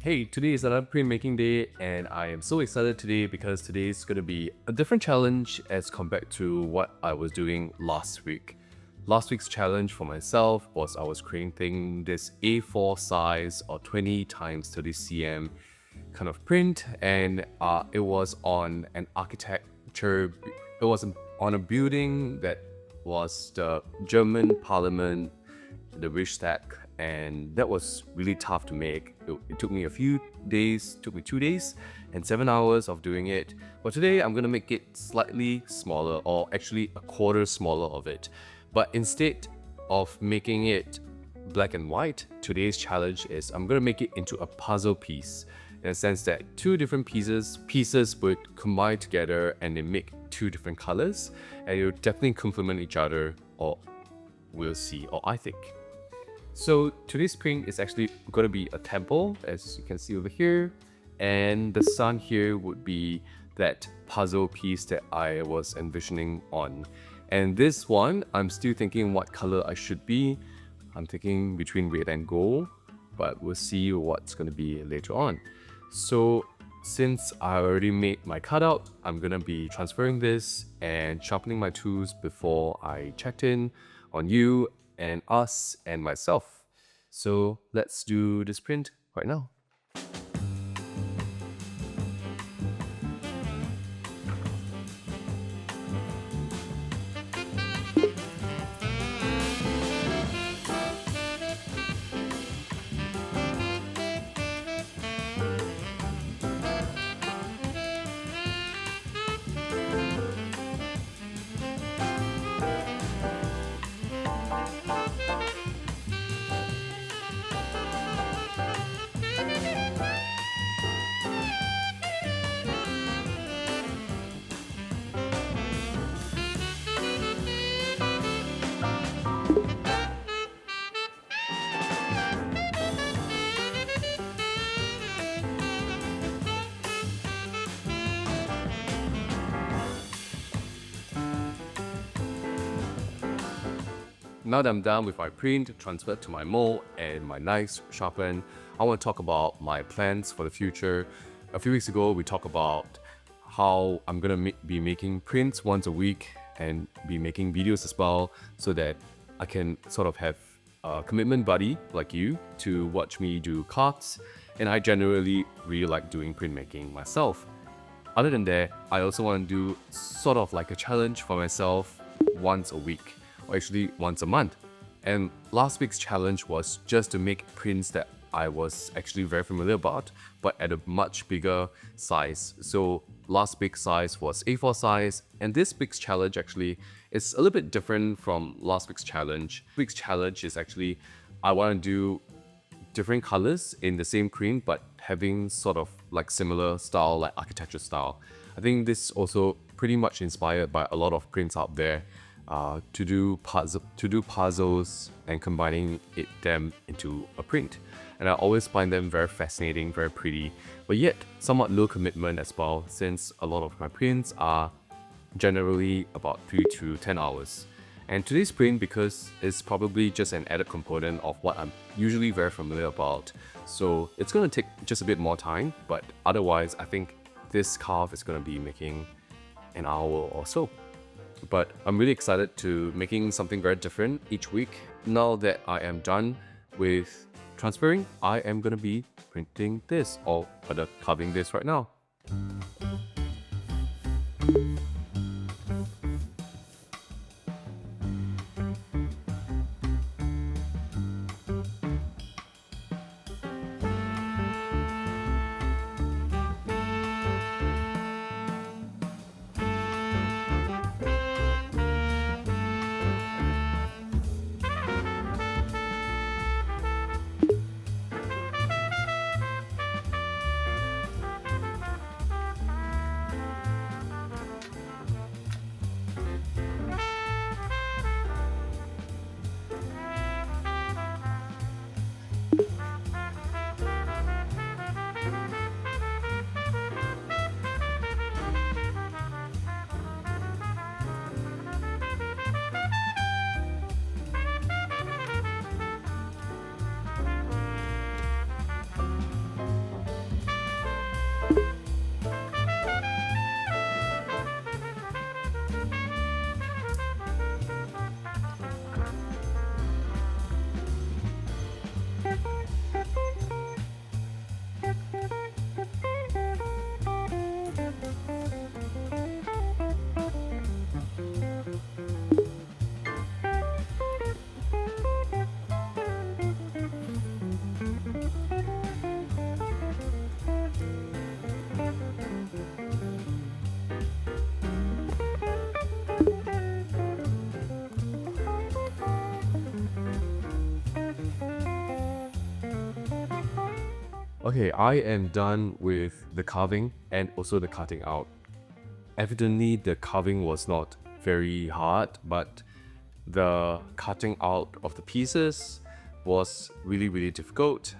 Hey, today is another printmaking day, and I am so excited today because today is going to be a different challenge as compared to what I was doing last week. Last week's challenge for myself was I was creating this A4 size or 20 times 30 cm kind of print, and it was on an architecture. It was on a building that was the German Parliament, the Riksdag, and that was really tough to make. It took me a few days, took me 2 days and 7 hours of doing it. But today I'm gonna make it slightly smaller, or actually a quarter smaller of it. But instead of making it black and white, today's challenge is I'm gonna make it into a puzzle piece, in a sense that two different pieces would combine together and they make two different colors, and it will definitely complement each other, or we'll see, or I think. So today's print is actually going to be a temple, as you can see over here, and the sun here would be that puzzle piece that I was envisioning on. And this one, I'm still thinking what color I should be. I'm thinking between red and gold, but we'll see what's going to be later on. So since I already made my cutout, I'm going to be transferring this and sharpening my tools before I checked in on you and us and myself. So let's do this print right now. Now that I'm done with my print, transferred to my mold, and my knives sharpened, I want to talk about my plans for the future. A few weeks ago, we talked about how I'm going to be making prints once a week and be making videos as well, so that I can sort of have a commitment buddy like you to watch me do cards. And I generally really like doing printmaking myself. Other than that, I also want to do sort of like a challenge for myself once a week, or actually once a month. And last week's challenge was just to make prints that I was actually very familiar about, but at a much bigger size. So last week's size was A4 size, and this week's challenge actually is a little bit different from last week's challenge. This week's challenge is actually, I want to do different colors in the same print, but having sort of like similar style, like architecture style. I think this also pretty much inspired by a lot of prints out there. To do puzzles and combining them into a print. And I always find them very fascinating, very pretty, but yet somewhat low commitment as well, since a lot of my prints are generally about 3 to 10 hours. And today's print, because it's probably just an added component of what I'm usually very familiar about, so it's going to take just a bit more time, but otherwise I think this scarf is going to be making an hour or so. But I'm really excited to making something very different each week. Now that I am done with transferring, I am going to be printing this, or rather carving this right now. Okay, I am done with the carving and also the cutting out. Evidently, the carving was not very hard, but the cutting out of the pieces was really difficult.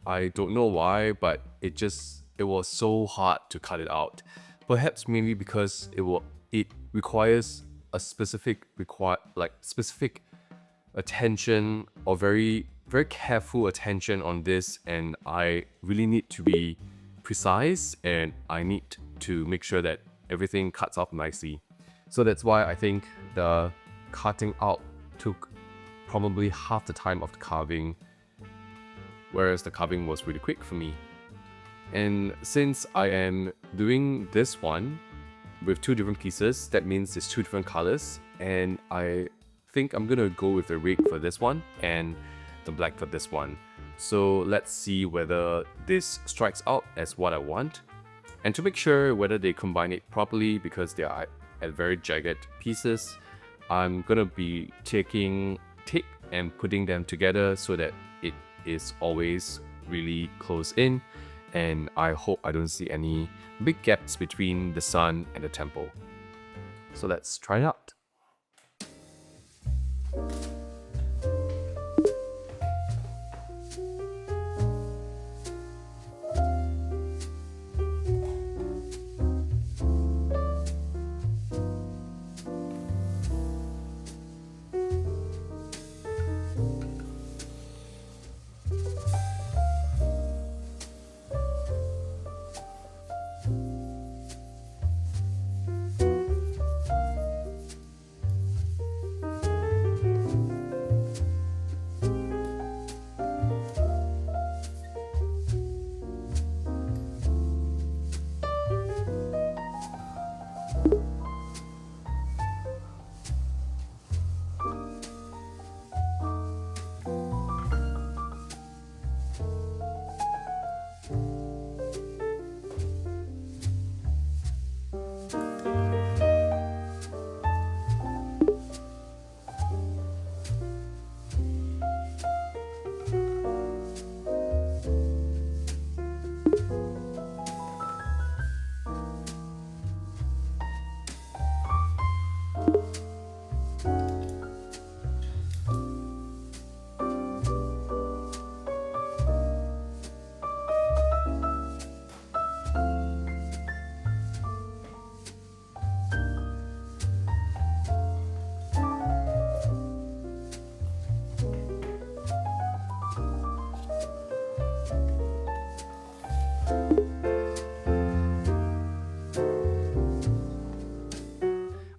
I don't know why, but it was so hard to cut it out. Perhaps maybe because it requires a specific attention, or very careful attention on this, and I really need to be precise, and I need to make sure that everything cuts off nicely. So that's why I think the cutting out took probably half the time of the carving, whereas the carving was really quick for me. And since I am doing this one with two different pieces, that means it's two different colors, and I think I'm gonna go with the red for this one and the black for this one. So let's see whether this strikes out as what I want. And to make sure whether they combine it properly, because they are at very jagged pieces, I'm gonna be taking tape and putting them together so that it is always really close in, and I hope I don't see any big gaps between the sun and the temple. So let's try it out.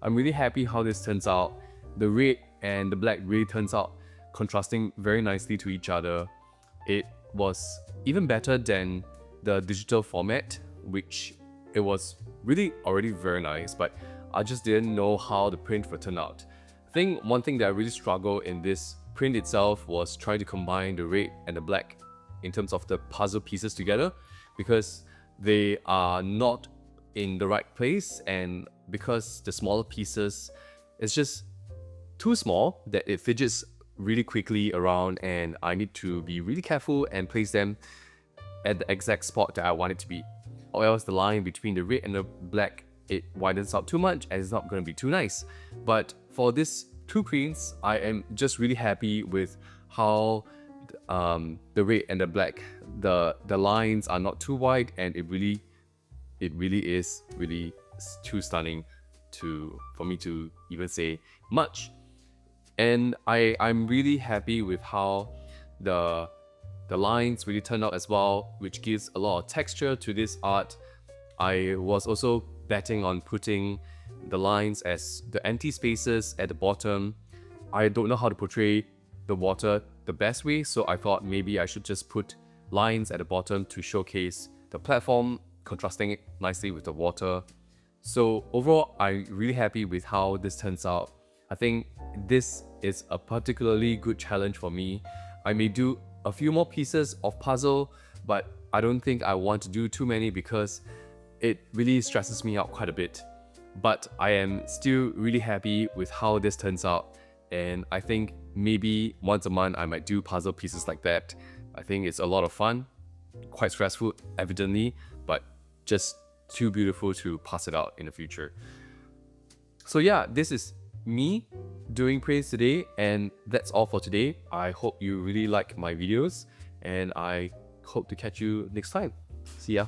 I'm really happy how this turns out. The red and the black really turns out contrasting very nicely to each other. It was even better than the digital format, which it was really already very nice, but I just didn't know how the print would turn out. I think one thing that I really struggled in this print itself was trying to combine the red and the black in terms of the puzzle pieces together, because they are not in the right place, and because the smaller pieces, it's just too small that it fidgets really quickly around, and I need to be really careful and place them at the exact spot that I want it to be, or else the line between the red and the black, it widens out too much and it's not going to be too nice. But for these two prints, I am just really happy with how the red and the black, the lines are not too wide, and it really is really too stunning for me to even say much. And I'm really happy with how the lines really turned out as well, which gives a lot of texture to this art. I was also betting on putting the lines as the empty spaces at the bottom. I don't know how to portray the water the best way, so I thought maybe I should just put lines at the bottom to showcase the platform, contrasting it nicely with the water. So overall, I'm really happy with how this turns out. I think this is a particularly good challenge for me. I may do a few more pieces of puzzle, but I don't think I want to do too many because it really stresses me out quite a bit. But I am still really happy with how this turns out, and I think maybe once a month I might do puzzle pieces like that. I think it's a lot of fun. quite stressful, evidently, but just too beautiful to pass it out in the future. So yeah, this is me doing praise today, and that's all for today. I hope you really like my videos, and I hope to catch you next time. See ya.